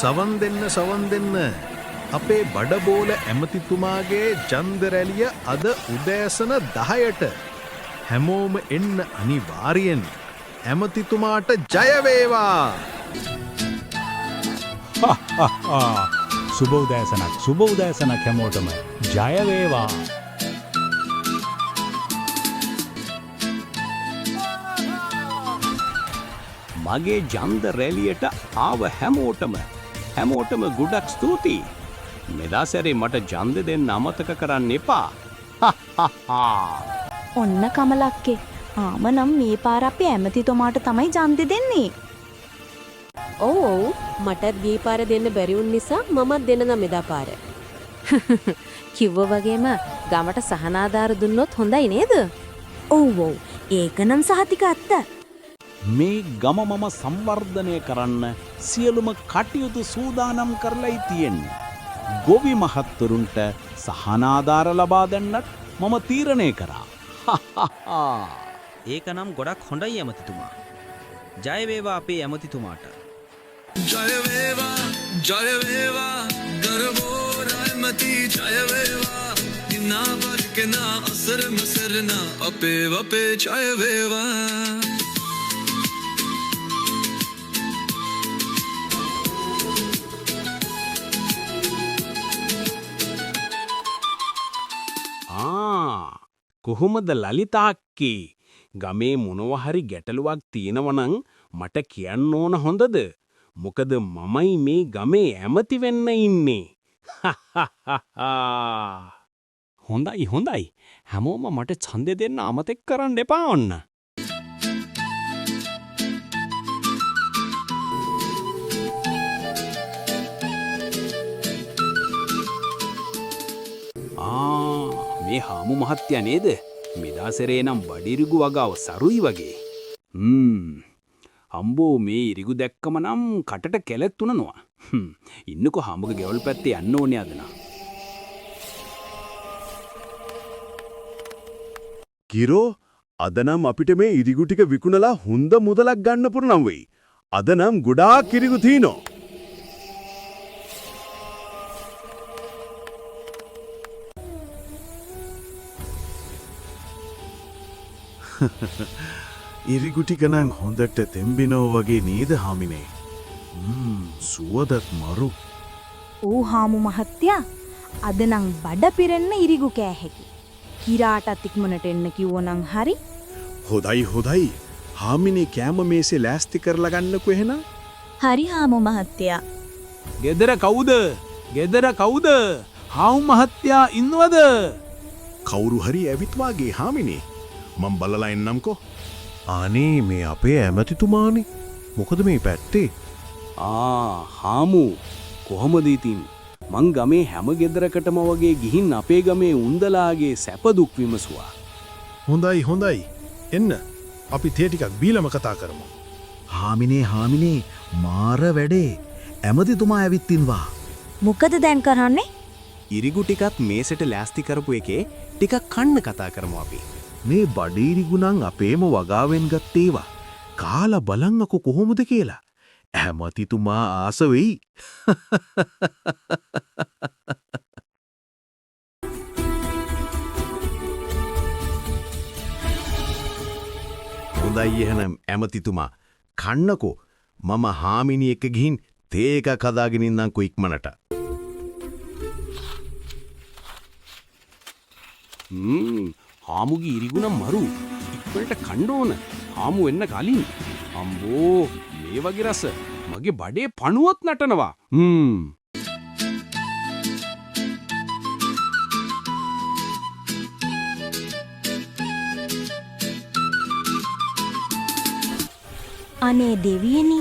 සවන් දෙන්න අපේ බඩබෝල ඇමතිතුමාගේ ඡන්ද රැළිය අද උදෑසන 10ට හැමෝම එන්න අනිවාර්යෙන් ඇමතිතුමාට ජය වේවා. සුබ උදෑසනක් හැමෝටම ජය වේවා. මගේ ඡන්ද රැළියට ආව හැමෝටම ගොඩක් ස්තුතියි. මෙදා සැරේ මට ඡන්ද දෙන්න අමතක කරන්න එපා. ඔන්න කමලක්කේ. ආමනම් මේ පාර අපි ඇමතිතුමාට තමයි ඡන්ද දෙන්නේ. ඔව් මටත් ගී පාර දෙන්න බැරි වුන් නිසා මමත් දෙන්න මෙදා පාර. කිව්ව වගේම ගමට සහනාධාර දුන්නොත් හොඳයි නේද? ඔව් ඒකනම් සහතික අත්ත. මේ ගම මම සංවර්ධනය කරන්න සියලුම කටයුතු සූදානම් කරලයි තියෙන්නේ. ගොවි මහත්තුරුන්ට සහනාධාර ලබා දෙන්නත් මම තීරණය කරා. ඒකනම් ගොඩක් හොඳයි ඇමතිතුමා. ජය වේවා අපේ ඇමතිතුමාට. ජය වේවා ගරබෝ රාමති ජය වේවා දිනා වර්කනා අසර මසරනා අපේ ජය වේවා. කොහොමද ලලිතාක්කේ ගමේ මොනවා හරි ගැටලුවක් තියෙනවනම් මට කියන්න ඕන හොඳද? මොකද මමයි මේ ගමේ ඇමති වෙන්න ඉන්නේ. හොඳයි. හැමෝම මට ඡන්දෙ දෙන්න අමතක කරන්න එපා ඔන්න. මේ හාමු මහත්තයා නේද? මෙදාසරේ නම් බඩිරිගු වගාව සරුයි වගේ. අම්බෝ මේ ඉරිගු දැක්කම නම් කටට කැලෙත් උනනවා. ඉන්නකෝ හාමුගේ ගෙවල් පැත්තේ යන්න ඕනේ අදනා. කිරෝ අද නම් අපිට මේ ඉරිගු ටික විකුණලා හොඳ මුදලක් ගන්න පුරුනම් වෙයි. අද නම් ගොඩාක් ඉරිගු තිනෝ. ඉරිගු ටික නම් හොඳට තෙම්බිනෝ වගේ නේද හාමිනේ? සුවදත් මරු. ඌ හාමු මහත්තයා අද නම් බඩ පිරෙන්න ඉරිගු කෑහෙකි. කිරාටත් ඉක්මනට එන්න කිව්වනම් හරි. හොඳයි. හාමිනේ කෑම මේසේ ලෑස්ති කරලා ගන්නකෝ එහෙනම්. හරි හාමු මහත්තයා. ගෙදර කවුද? හාමු මහත්තයා ඉන්නවද? කවුරු හරි ඇවිත් වාගේ හාමිනේ. මම බලලා එන්නම්කෝ. අනේ මේ අපේ ඇමතිතුමානේ. මොකද මේ පැත්තේ? හාමු කොහොමද ඉතින්? මං ගමේ හැම ගෙදරකටම වගේ ගිහින් අපේ ගමේ උන්දලාගේ සැප දුක් විමසුවා. හොඳයි. එන්න. අපි තේ ටිකක් බීලම කතා කරමු. හාමිනේ මාර වැඩේ. ඇමතිතුමා ඇවිත් ඉන්නවා. මොකද දැන් කරන්නේ? ඉරිගු ටිකත් මේසෙට ලෑස්ති කරපු එකේ ටිකක් කන්න කතා කරමු අපි. මේ බඩීරිගු නම් අපේම වගාවෙන් ගත් ඒවා. කාලා බලන්නකො කොහොමද කියලා. ඇමතිතුමා ආස වෙයි. හොඳයි එහෙනම් ඇමතිතුමා කන්නකෝ. මම හාමිනී එක්ක ගිහින් තේ එකක් හදාගෙන ඉන්නම්කෝ ඉක්මනට. හාමුගේ ඉරිගුණ මරු ඉක්මනට කන්න ඕන. හාමු වෙන්න කලින්. අම්බෝ මේ වගේ රස මගේ බඩේ පණුවත් නටනවා. අනේ දෙවියනි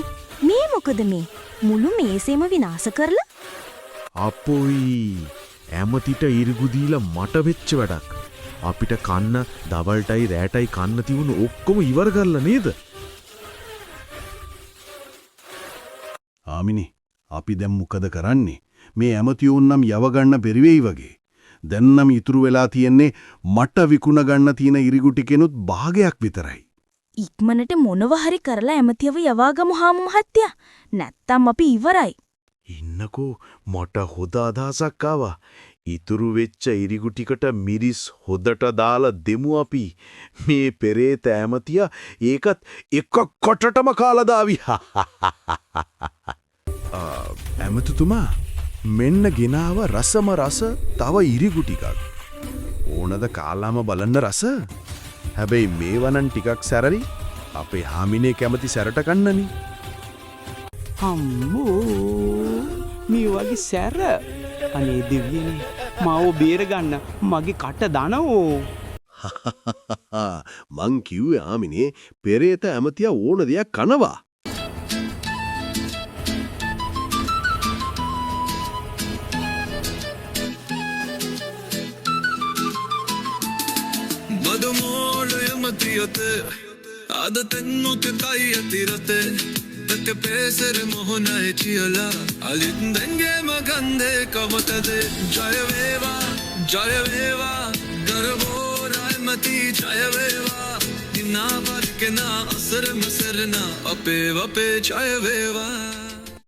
මේ මොකද මේ මුළු මේසෙම විනාශ කරලා? අපොයි ඇමතිට ඉරිගු දීලා මට වෙච්ච වැඩක්. අපිට කන්න දවල්ටයි රෑටයි කන්න තිබුණු ඔක්කොම ඉවර කරලා නේද? ආමිනි අපි දැන් මොකද කරන්නේ? මේ ඇමතියෝන් නම් යව ගන්න බැරි වෙයි වගේ. දැන් නම් ඉතුරු වෙලා තියෙන්නේ මට විකුණ ගන්න තියෙන ඉරිගු ටිකෙනුත් භාගයක් විතරයි. ඉක්මනට මොනව හරි කරලා ඇමතියව යවාගමු හාමු මහත්තයා. නැත්තම් අපි ඉවරයි. ඉන්නකෝ මට හොද අදහසක් ආවා. ඉතුරු වෙච්ච ඉරිගු ටිකට මිරිස් හොදට දාලා දෙමු අපි. මේ පෙරේත ඇමතියා ඒකත් එක කොටටම කාලා දාවි. ඇමතිතුමා මෙන්න ගෙනාව රසම රස තව ඉරිගු ටිකක්. ඕනද කාලාම බලන්න රස? හැබැයි මේවනන් ටිකක් සැරරි අපේ හාමිනේ කැමති සැරට කන්නනි. අම්මෝ මේ වගේ සැර අනේ දෙවියනේ මාව බේරගන්න මගේ කට දනෝ. මං කිව්වේ ආමිනේ පෙරේත ඇමතියා ඕන දෙයක් කනවා. ಮದುಮೋಳಯಮತಿಯತೆ ಆದ ತೆನ್ನುಕೆ ಕೈಯತಿರತೆ ತಕ್ಕೆ ಪೇಸರೆ ಮೋಹನಯ ಚಿಯಲ ಅಲಿಂದಂಗೆ ಮಗಂದೆ ಕಮತದೆ ಜಯವೇವಾ ಗರ್ಭೋ ರಾಯಮತಿ ಜಯವೇವಾ ನಿನ್ನ ಬರ್ಕೆ ನಾ ಅಸರ ಮಸರನ ಅಪೇ ವಪೇ ಜಯವೇವಾ